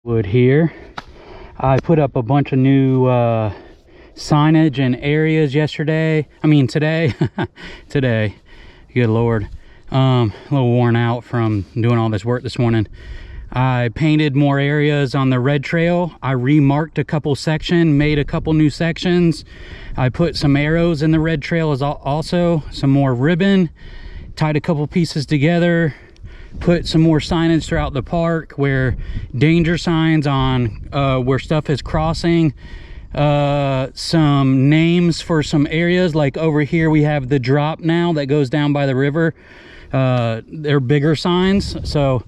Wood here. I put up a bunch of new signage and areas yesterday. I mean today. Today. Good Lord. A little worn out from doing all this work this morning. I painted more areas on the red trail. I remarked a couple sections, made a couple new sections. I put some arrows in the red trail as also, some more ribbon, tied a couple pieces together, put some more signage throughout the park where danger signs on where stuff is crossing, some names for some areas, like over here we have the drop now that goes down by the river. They're bigger signs. So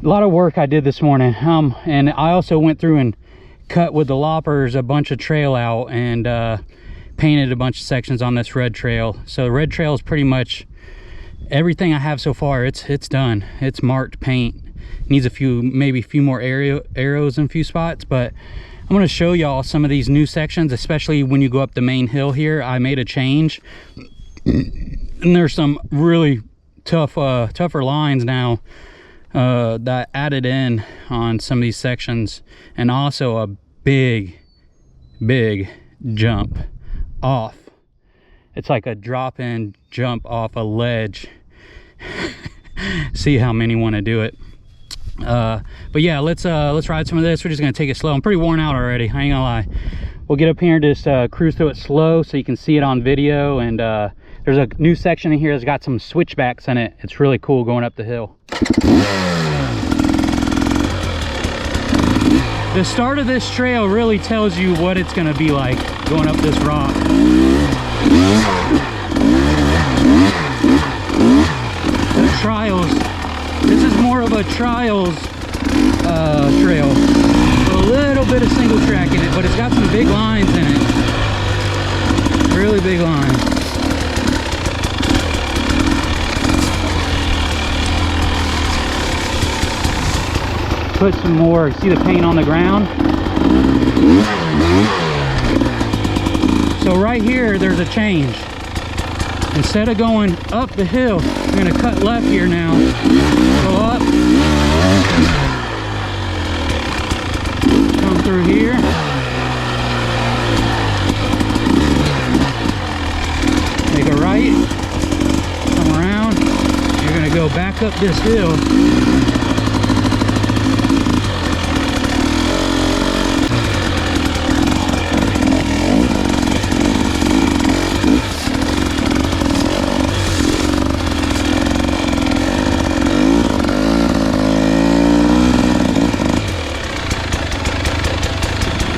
a lot of work I did this morning, and I also went through and cut with the loppers a bunch of trail out and painted a bunch of sections on this red trail. So the red trail is pretty much everything I have so far. It's done. It's marked paint. Needs a few, maybe a few more arrows in a few spots, but I'm going to show y'all some of these new sections, especially when you go up the main hill here. I made a change, and there's some really tougher lines now that I added in on some of these sections, and also a big jump off. It's like a drop-in jump off a ledge. See how many want to do it. But yeah, let's ride some of this. We're just gonna take it slow. I'm pretty worn out already, I ain't gonna lie. We'll get up here and just cruise through it slow so you can see it on video. And there's a new section in here that's got some switchbacks in it. It's really cool going up the hill. The start of this trail really tells you what it's gonna be like going up this rock. The trials, this is more of a trials trail. A little bit of single track in it, but it's got some big lines in it. Really big lines. Put some more, see the paint on the ground? So right here, there's a change. Instead of going up the hill, we're gonna cut left here now. Go up. Come through here. Make a right. Come around. You're gonna go back up this hill.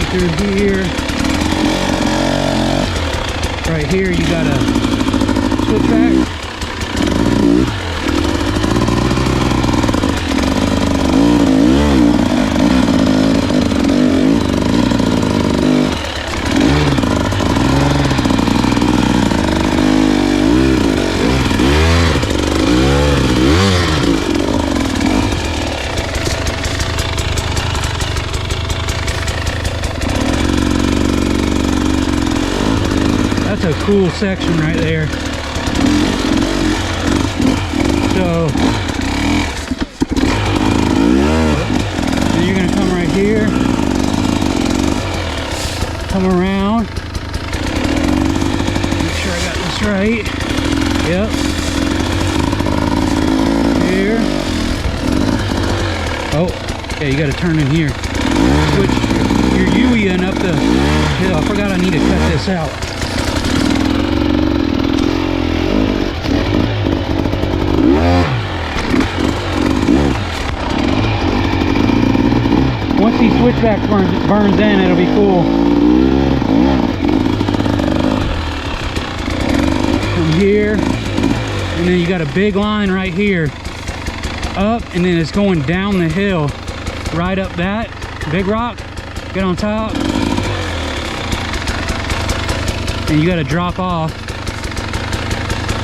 Through here, right here you got a switchback. That's a cool section right there. So then you're gonna come right here, come around, make sure I got this right. Yep. Here. Oh, yeah, you gotta turn in here. Switch your U-ing up the hill. I forgot I need to cut this out. Once these switchbacks burns in, it'll be cool. From here, and then you got a big line right here, up, and then it's going down the hill, right up that big rock. Get on top, and you got to drop off.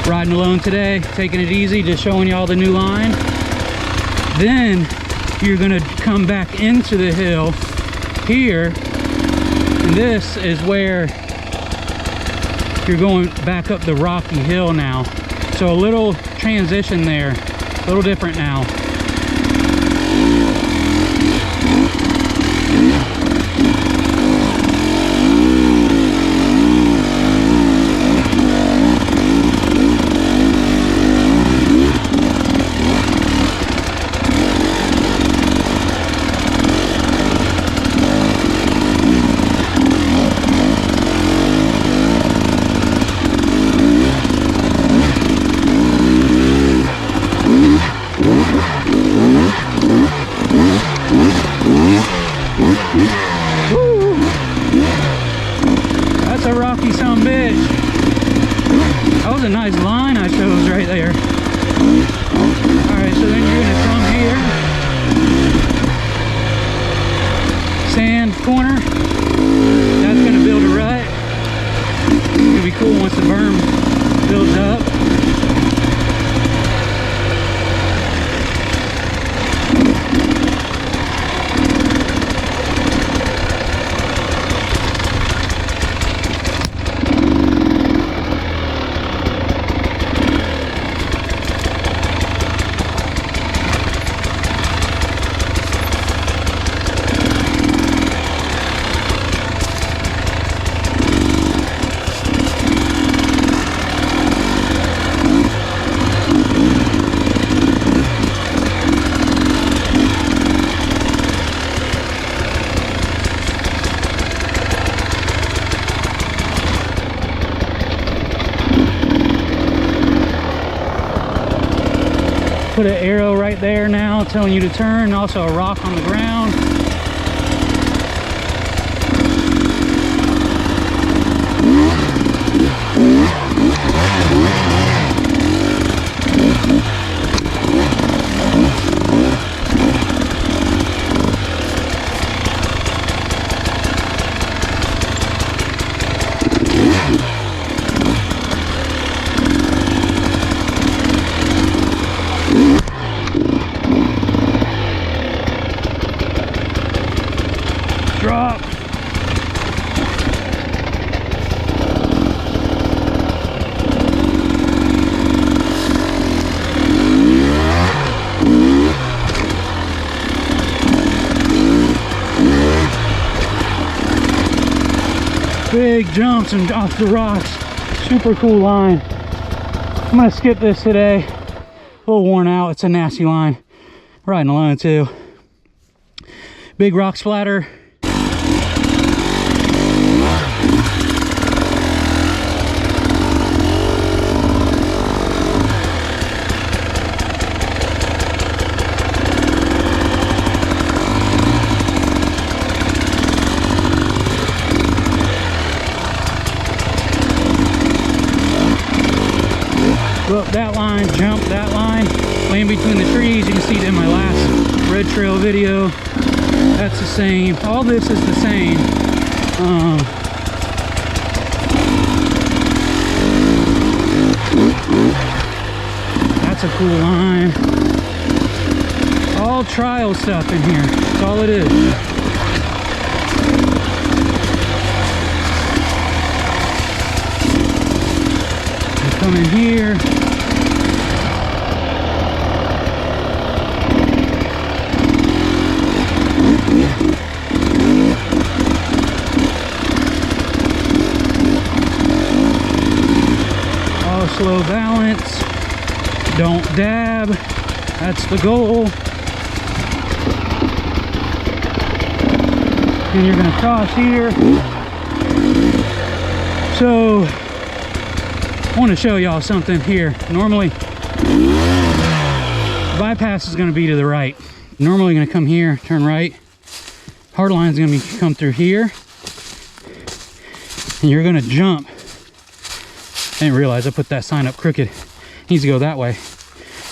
Riding alone today, taking it easy, just showing you all the new line. Then you're gonna come back into the hill here, and this is where you're going back up the rocky hill now. So a little transition there, a little different now. sand corner. That's gonna build a rut. It's gonna be cool once the berm builds up. Put an arrow right there now telling you to turn, also a rock on the ground. Drop. Big jumps and off the rocks. Super cool line. I'm gonna skip this today. A little worn out. It's a nasty line. Riding alone too. Big rock splatter. Go up that line, jump that line, land between the trees. You can see it in my last red trail video. That's the same. All this is the same. That's a cool line. All trial stuff in here. That's all it is. Come in here. All slow balance. Don't dab. That's the goal. And you're gonna cross here. So I want to show y'all something here. Normally, bypass is going to be to the right. Normally going to come here, turn right. Hard line is going to come through here. And you're going to jump. I didn't realize I put that sign up crooked. It needs to go that way.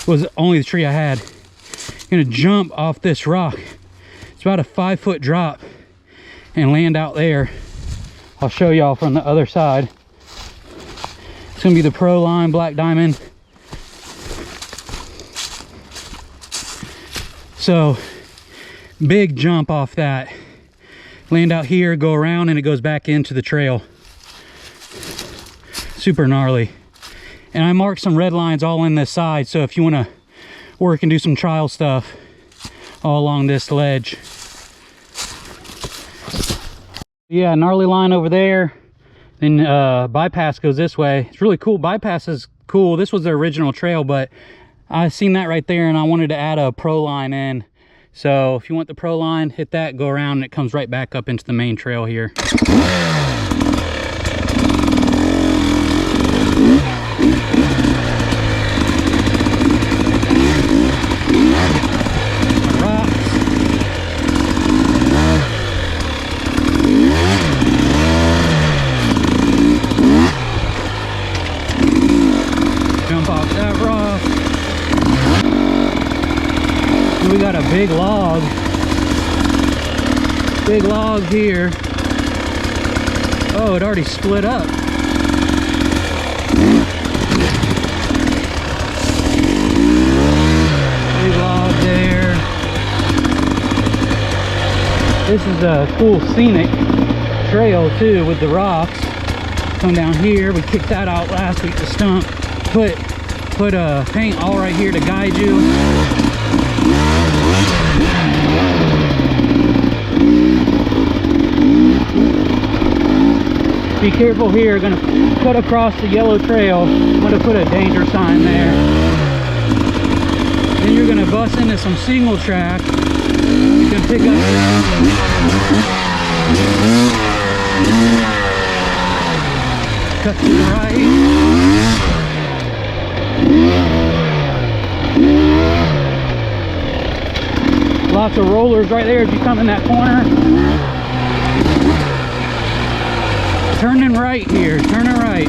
It was only the tree I had. You're going to jump off this rock. It's about a 5-foot drop and land out there. I'll show y'all from the other side. It's gonna be the Pro Line Black Diamond. So big jump off that. Land out here, go around, and it goes back into the trail. Super gnarly. And I marked some red lines all in this side, so if you want to work and do some trial stuff all along this ledge. Yeah, gnarly line over there. Then bypass goes this way. It's really cool. Bypass is cool. This was the original trail, but I seen that right there and I wanted to add a Pro Line in. So if you want the Pro Line, hit that, go around, and it comes right back up into the main trail here. We got a big log. Big log here. Oh, it already split up. Big log there. This is a cool scenic trail too with the rocks. Come down here. We kicked that out last week, the stump. Put paint all right here to guide you. Be careful here. Gonna cut across the yellow trail. I'm gonna put a danger sign there. Then you're gonna bust into some single track. You can pick up. Cut to the right. Lots of rollers right there as you come in that corner. Turning right here, turning right.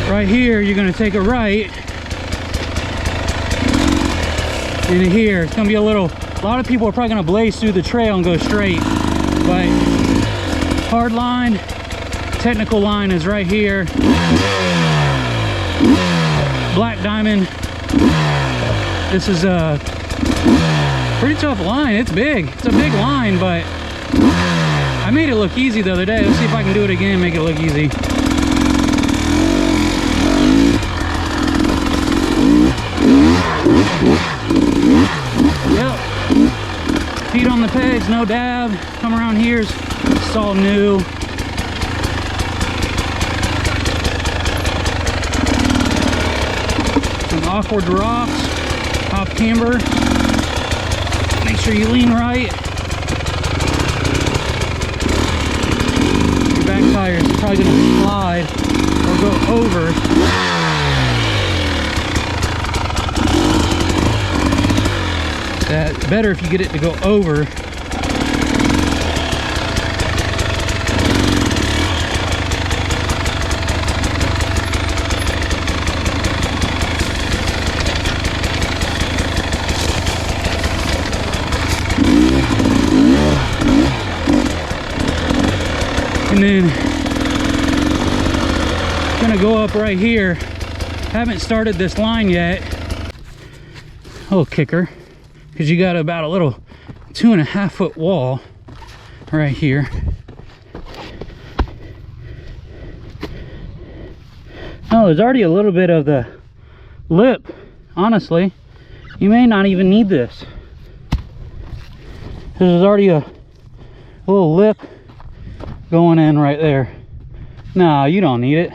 Right here, you're going to take a right into here. It's going to be a lot of people are probably going to blaze through the trail and go straight, but hard line, technical line is right here. Black diamond. This is a pretty tough line. It's big. It's a big line, but I made it look easy the other day. Let's see if I can do it again and make it look easy. Yep. Feet on the pegs, no dab. Come around here, it's all new. Some awkward rocks, top camber. Make sure you lean right. Your back tire is probably going to slide or go over. That's better if you get it to go over. And then gonna go up right here. Haven't started this line yet. Little kicker. Because you got about a little 2.5 foot wall right here. Oh, there's already a little bit of the lip. Honestly, you may not even need this. There's already a little lip going in right there. No, you don't need it.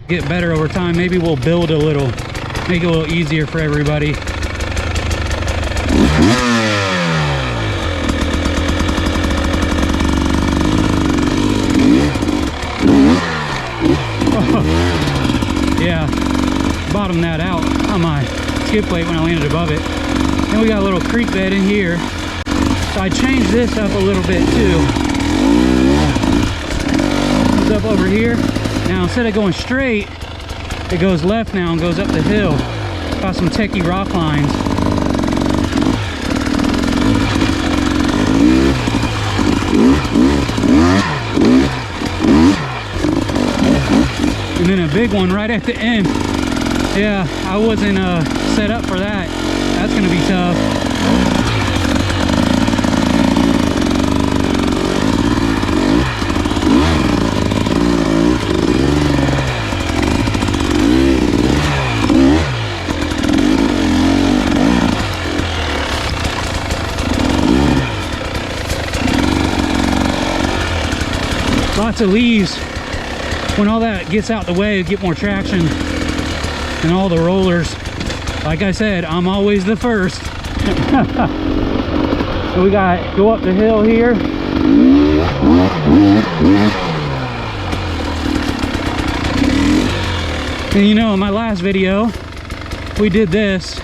Get better over time. Maybe we'll build a little, make it a little easier for everybody. Yeah, bottom that out on my skid plate when I landed above it. Then we got a little creek bed in here. So I changed this up a little bit too. Comes up over here. Now instead of going straight, it goes left now and goes up the hill. Got some techie rock lines. And then a big one right at the end. Yeah, I wasn't set up for that. That's gonna be tough. Lots of leaves. When all that gets out the way, get more traction and all the rollers. Like I said, I'm always the first. So we got go up the hill here. And you know, in my last video, we did this.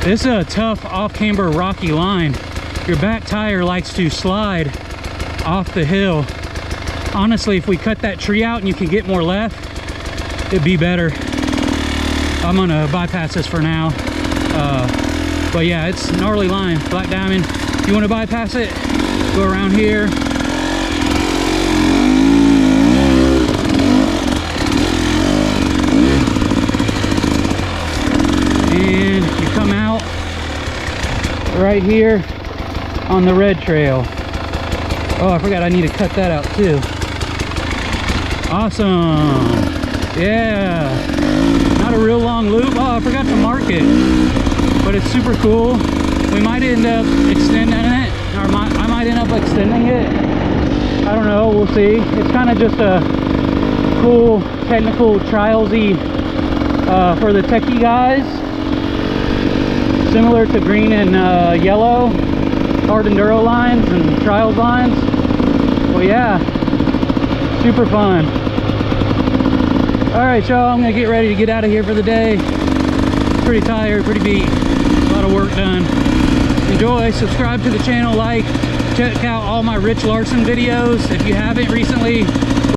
This is a tough off-camber rocky line. Your back tire likes to slide off the hill. Honestly, if we cut that tree out and you can get more left, it'd be better. I'm gonna bypass this for now. But yeah, it's gnarly line, Black Diamond. If you wanna bypass it, go around here. And you come out right here on the red trail. Oh, I forgot I need to cut that out too. Awesome. Yeah. Not a real long loop. Oh, I forgot to mark it. But it's super cool. We might end up extending it. Or I might end up extending it. I don't know. We'll see. It's kind of just a cool technical trialsy for the techie guys. Similar to green and yellow. Hard enduro lines and trials lines. Well, yeah. Super fun. Alright, y'all, I'm gonna get ready to get out of here for the day. Pretty tired, pretty beat. A lot of work done. Enjoy, subscribe to the channel, like, check out all my Rich Larson videos if you haven't recently.